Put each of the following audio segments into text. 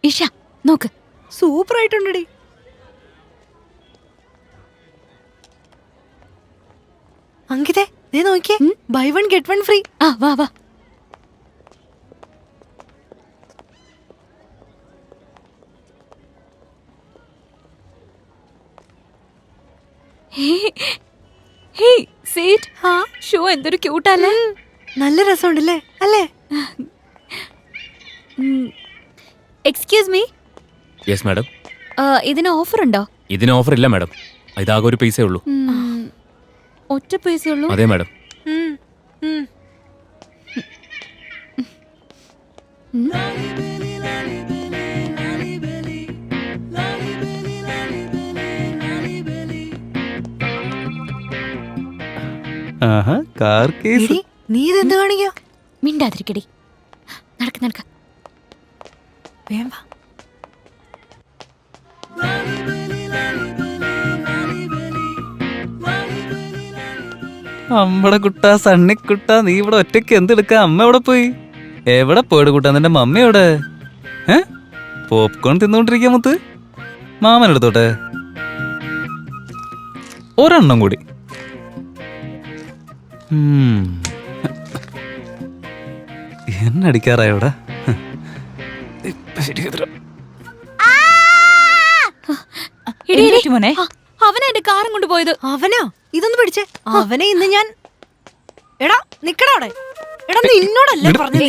ഇഷ നോക്ക്, സൂപ്പർ ആയിട്ടുണ്ടടി. അങ്കിതേ നീ നോക്കിയേ, ബൈ 1 get 1 ഫ്രീ. ആ വാ വാ. ഷോ എന്തൊരു ക്യൂട്ടല്ലേ. നല്ല രസമുണ്ടല്ലേ അല്ലേ? Excuse me. Yes madam. ഇതിന് ഓഫർ ഉണ്ടോ? ഇതിന് ഓഫർ ഇല്ല മാഡം, ഇതാകെ ഒരു പൈസേ ഉള്ളൂ. ഒറ്റ പൈസേ ഉള്ളൂ? അതെ മാഡം. നീ ഇതെന്ത് കാണിക്കോ? മിണ്ടാതിരിക്കടി, നടക്ക നടക്ക. വേം വാ. അമ്മടെ കുട്ടാ, സണ്ണിക്കുട്ടാ, നീ ഇവിടെ ഒറ്റയ്ക്ക് എന്തെടുക്കാ? അമ്മ എവിടെ പോയി? എവിടെ പോയിട്ട് കുട്ടാ? നിന്റെ മമ്മി എവിടെ? പോപ്കോൺ തിന്നുകൊണ്ടിരിക്കാ മുത്ത്. മാമൻ എടുത്തോട്ടെ ഒരെണ്ണം കൂടി. എന്നടിക്കാറായ ഇവിടെ? അവനെ എന്റെ കാറും കൊണ്ടുപോയത്. അവനോ? ഇതൊന്ന് പിടിച്ചേ. അവനെ ഇന്ന് ഞാൻ. എടാ നിക്കടാ അവിടെ. എടാ നിന്നോടല്ലേ പറഞ്ഞു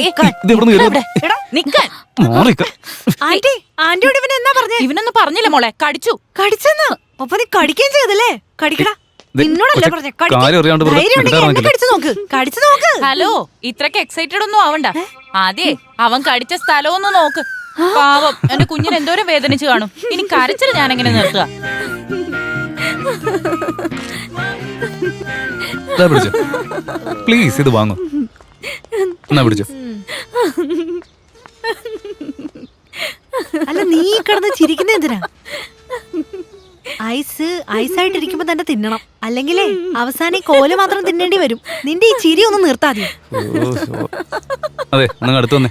നിക്കാൻ. ആന്റി, ആന്റിയോട് ഇവൻ എന്നാ പറഞ്ഞേ? ഇവനൊന്നും പറഞ്ഞില്ല മോളെ, കടിച്ചു. കടിച്ചെന്ന്? അപ്പൊ നീ കടിക്കുകയും ചെയ്തല്ലേ? കടിക്കടാ. നിന്നോടല്ലേ പറഞ്ഞേ? കടിച്ചു നോക്ക്, കടിച്ചു നോക്ക്. ഹലോ, ഇത്രക്ക് എക്സൈറ്റഡ് ഒന്നും ആവണ്ട. ആദ്യേ അവൻ കടിച്ച സ്ഥലം ഒന്ന് നോക്ക്. പാവം, എന്റെ കുഞ്ഞിന് എന്തോരം വേദനിച്ചു കാണും. ഇനി കരച്ചിൽ ഞാൻ എങ്ങനെ നിർത്തുക? പ്ലീസ് ഇത് വാങ്ങൂ. എന്നാ പിടിച്ചോ. അല്ല നീ കിടന്ന് ചിരിക്കുന്ന എന്തിനാ? ഐസായിട്ടിരിക്കുമ്പോ തന്നെ തിന്നണം, അല്ലെങ്കിലേ അവസാനം കോല് മാത്രം തിന്നേണ്ടി വരും. നിന്റെ ഈ ചിരി ഒന്ന് നിർത്താതെ. അതെ, ഒന്ന് അടുത്ത് വന്നേ.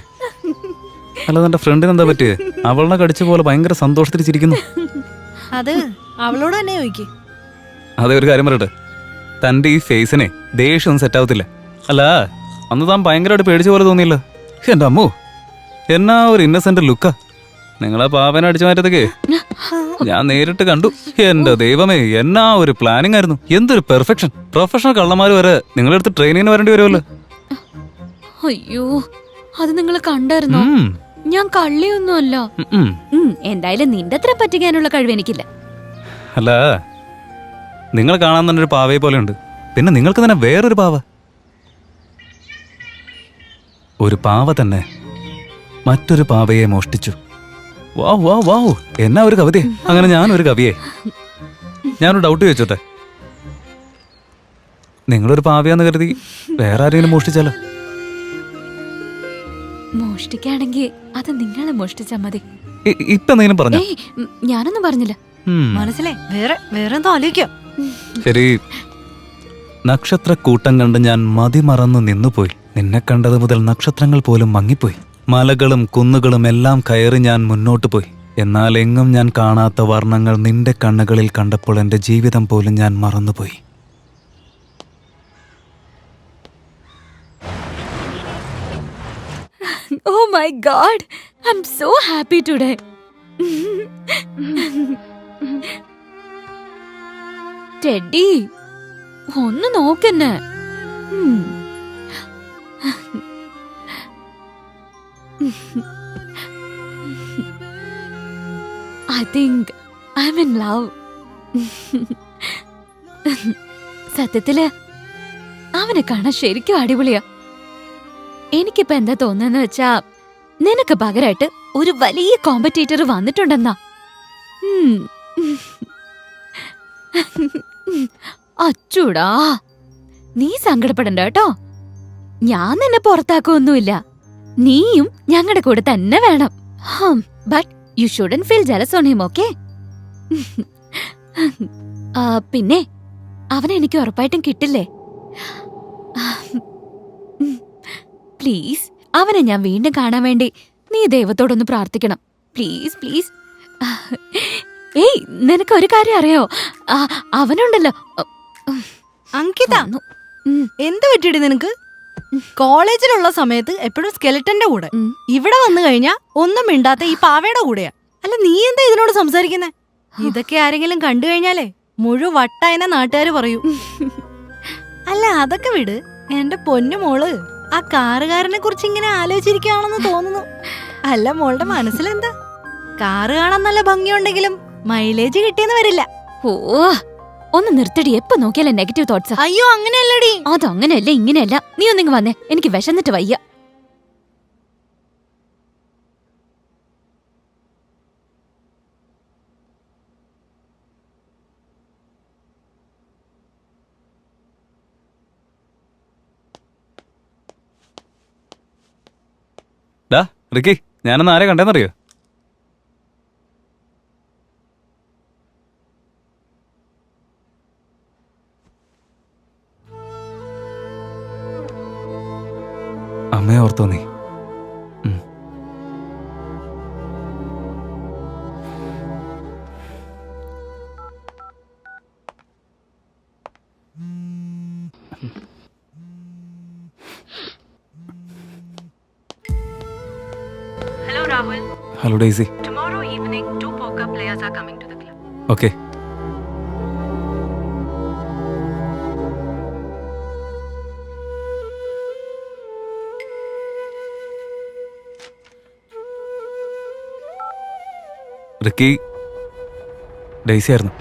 അല്ല എന്റെ ഫ്രണ്ടിന് എന്താ പറ്റിയേ? അവളെ കടിച്ച പോലെ ഭയങ്കര സന്തോഷത്തിൽ ചിരിക്കുന്നു. അത് അവളോട് തന്നെ ചോദിക്ക്. അതെ, ഒരു കാര്യം പറയട്ടെ, തന്റെ ഈ ഫേസിനെ ദേഷ്യം ഒന്നും സെറ്റ് ആവത്തില്ല. അല്ല അന്ന് താൻ ഭയങ്കരമായിട്ട് പേടിച്ച പോലെ തോന്നിയില്ല. എന്റെ അമ്മോ, എന്നാ ഒരു ഇന്നസെന്റ് ലുക്കാ. നിങ്ങളെ പാവനെ അടിച്ചു മാറ്റത്തേക്ക് ഞാൻ നേരിട്ട് കണ്ടു. എന്റെ ദൈവമേ, എന്നാ ഒരു പ്ലാനിങ് ആയിരുന്നു. എന്തൊരു പെർഫെക്ഷൻ. പ്രൊഫഷണൽ കള്ളന്മാര് വരെ നിങ്ങളെടുത്ത് ട്രെയിനിങ്ങിന് വരേണ്ടി വരുമല്ലോ. അയ്യോ, അത് നിങ്ങൾ കണ്ടായിരുന്നോ? ഞാൻ കള്ളിയൊന്നുമല്ല. എന്തായാലും നിന്റെ അത്ര പറ്റിക്കാനുള്ള കഴിവ് എനിക്കില്ല. അല്ല, നിങ്ങൾ കാണാൻ തന്നെ ഒരു പാവയെ പോലെ ഉണ്ട്. പിന്നെ നിങ്ങൾക്ക് തന്നെ വേറൊരു പാവ. ഒരു പാവ തന്നെ മറ്റൊരു പാവയെ മോഷ്ടിച്ചു. വാ വാ വാ, എന്നാ ഒരു കവിതയെ. അങ്ങനെ ഞാനൊരു കവിയെ. ഞാനൊരു ഡൗട്ട് ചോദിച്ചോട്ടെ, നിങ്ങളൊരു പാവയാന്ന് കരുതി വേറെ ആരെങ്കിലും മോഷ്ടിച്ചാലോ? മോഷ്ടിക്കാണെങ്കിൽ അത് നിങ്ങളെ മോഷ്ടിച്ചാ മതി. ഇപ്പൊ എന്തെങ്കിലും പറഞ്ഞോ? ഞാനൊന്നും പറഞ്ഞില്ല. മനസ്സിലായി. വേറെ എന്തോ ആലോചിക്കോ? ശരി. നക്ഷത്രക്കൂട്ടം കണ്ട് ഞാൻ മതിമറന്നു നിന്നുപോയി. നിന്നെ കണ്ടത് മുതൽ നക്ഷത്രങ്ങൾ പോലും മങ്ങിപ്പോയി. മലകളും കുന്നുകളും എല്ലാം കയറി ഞാൻ മുന്നോട്ട് പോയി. എന്നാൽ എങ്ങും ഞാൻ കാണാത്ത വർണ്ണങ്ങൾ നിന്റെ കണ്ണുകളിൽ കണ്ടപ്പോൾ എൻ്റെ ജീവിതം പോലും ഞാൻ മറന്നുപോയി. Oh my God! I'm so happy today. Teddy, ഒന്ന് നോക്കെന്നെ. I think I'm in love. സത്യത്തില് അവനെ കാണാൻ ശരിക്കും അടിപൊളിയാ. എനിക്കിപ്പോ എന്താ തോന്നുന്നെന്ന് വെച്ചാ നിനക്ക് പകരമായിട്ട് ഒരു വലിയ കോമ്പറ്റീറ്റർ വന്നിട്ടുണ്ടെന്നാ. അച്ചൂടാ, നീ സങ്കടപ്പെടണ്ട കേട്ടോ. ഞാൻ നിന്നെ പുറത്താക്കൊന്നുമില്ല. നീയും ഞങ്ങളുടെ കൂടെ തന്നെ വേണം. But you shouldn't feel jealous on him, okay? പിന്നെ അവനെ എനിക്ക് ഉറപ്പായിട്ടും കിട്ടില്ലേ? പ്ലീസ്, അവനെ ഞാൻ വീണ്ടും കാണാൻ വേണ്ടി നീ ദൈവത്തോടൊന്ന് പ്രാർത്ഥിക്കണം. Please please. ഏയ്, നിനക്ക് ഒരു കാര്യം അറിയോ? അവനുണ്ടല്ലോ. അങ്കിത, എന്ത് പറ്റിയിടി നിനക്ക്? കോളേജിലുള്ള സമയത്ത് എപ്പോഴും സ്കെലറ്റന്റെ കൂടെ, ഇവിടെ വന്നു കഴിഞ്ഞാ ഒന്നും മിണ്ടാത്ത ഈ പാവയുടെ കൂടെയാ. അല്ല, നീ എന്താ ഇതിനോട് സംസാരിക്കുന്നേ? ഇതൊക്കെ ആരെങ്കിലും കണ്ടു കഴിഞ്ഞാലേ മുഴുവട്ടായനെ നാട്ടുകാര് പറയൂ. അല്ല, അതൊക്കെ വിട്. എന്റെ പൊന്നു മോള് ആ കാറുകാരനെ കുറിച്ച് ഇങ്ങനെ ആലോചിച്ചിരിക്കുകയാണെന്ന് തോന്നുന്നു. അല്ല, മോളുടെ മനസ്സിലെന്താ? കാറ് കാണാൻ നല്ല ഭംഗിയുണ്ടെങ്കിലും മൈലേജ് കിട്ടിയെന്ന് വരില്ല. ഓ, ഒന്ന് നിർത്തടി. എപ്പോ നോക്കിയാലേ നെഗറ്റീവ് തോട്ട്സ്. അയ്യോ, അങ്ങനെയല്ലടി. അതങ്ങനെയല്ല, ഇങ്ങനെയല്ല. നീ ഒന്നിങ്ങ് വന്നേ, എനിക്ക് വിശന്നിട്ട് വയ്യ. ഡാ റിക്കി, ഞാനൊന്ന് ആരെ കണ്ടെന്നറിയോ? അമ്മയെ ഓർത്തോ നീ? Hello Rahul. Hello Daisy. Tomorrow evening 2 poker players are coming to the club. Okay. Ricky, Daisy ആയിരുന്നു.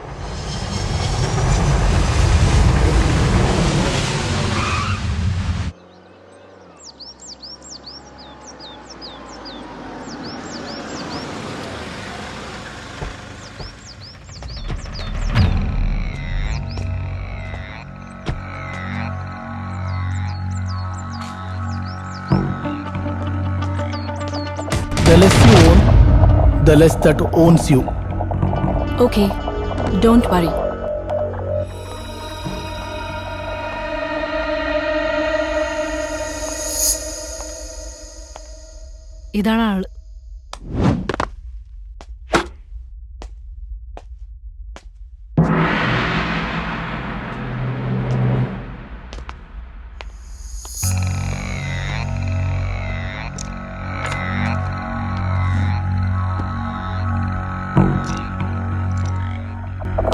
The less you own, the less that owns you. Okay, don't worry. ഇതാണ് ആള്.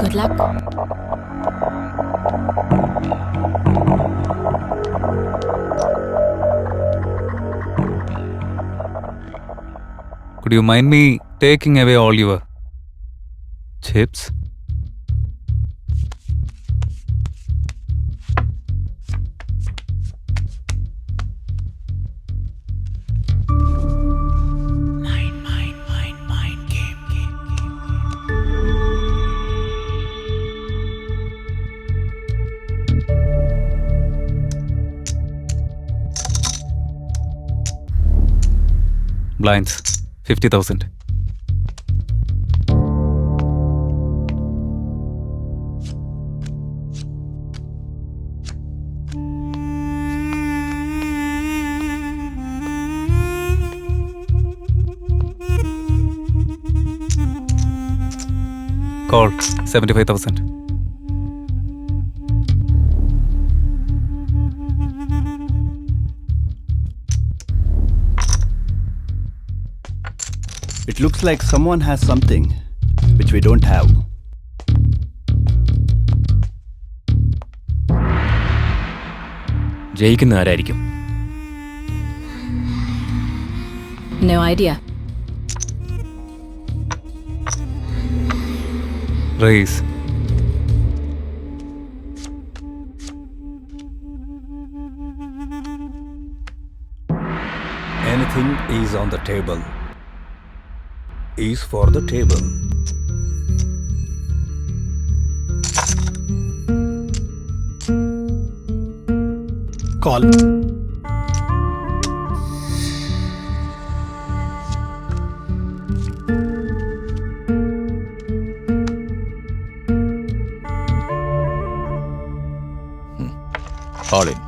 Good luck. Could you mind me taking away all your chips? Blinds, 50,000. Call 75,000. It looks like someone has something which we don't have. ജയിക്കുന്ന ആരായിരിക്കും? No idea. Race. Anything is on the table is for the table. Call. All in.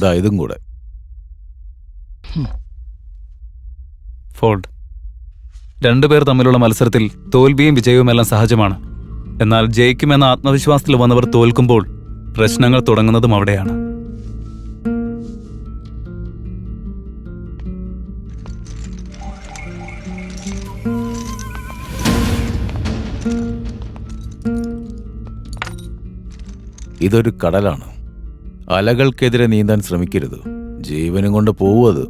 ദാ ഇതും കൂടെ. Fold. രണ്ടുപേർ തമ്മിലുള്ള മത്സരത്തിൽ തോൽവിയും വിജയവുമെല്ലാം സഹജമാണ്. എന്നാൽ ജയിക്കുമെന്ന ആത്മവിശ്വാസത്തിൽ വന്നവർ തോൽക്കുമ്പോൾ പ്രശ്നങ്ങൾ തുടങ്ങുന്നതും അവിടെയാണ്. ഇതൊരു കടലാണ്. അലകൾക്കെതിരെ നീന്താൻ ശ്രമിക്കരുത്. ജീവനും കൊണ്ട് പോവത്.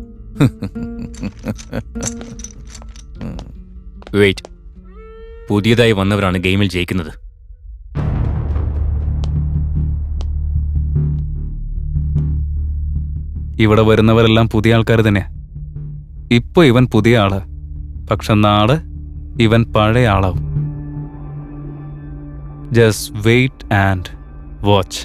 വെയിറ്റ്. പുതിയതായി വന്നവരാണ് ഗെയിമിൽ ജയിക്കുന്നത്. ഇവിടെ വരുന്നവരെല്ലാം പുതിയ ആൾക്കാർ തന്നെയാ. ഇപ്പൊ ഇവൻ പുതിയ ആള്, പക്ഷെ നാളെ ഇവൻ പഴയ ആളാവും. Just wait and watch.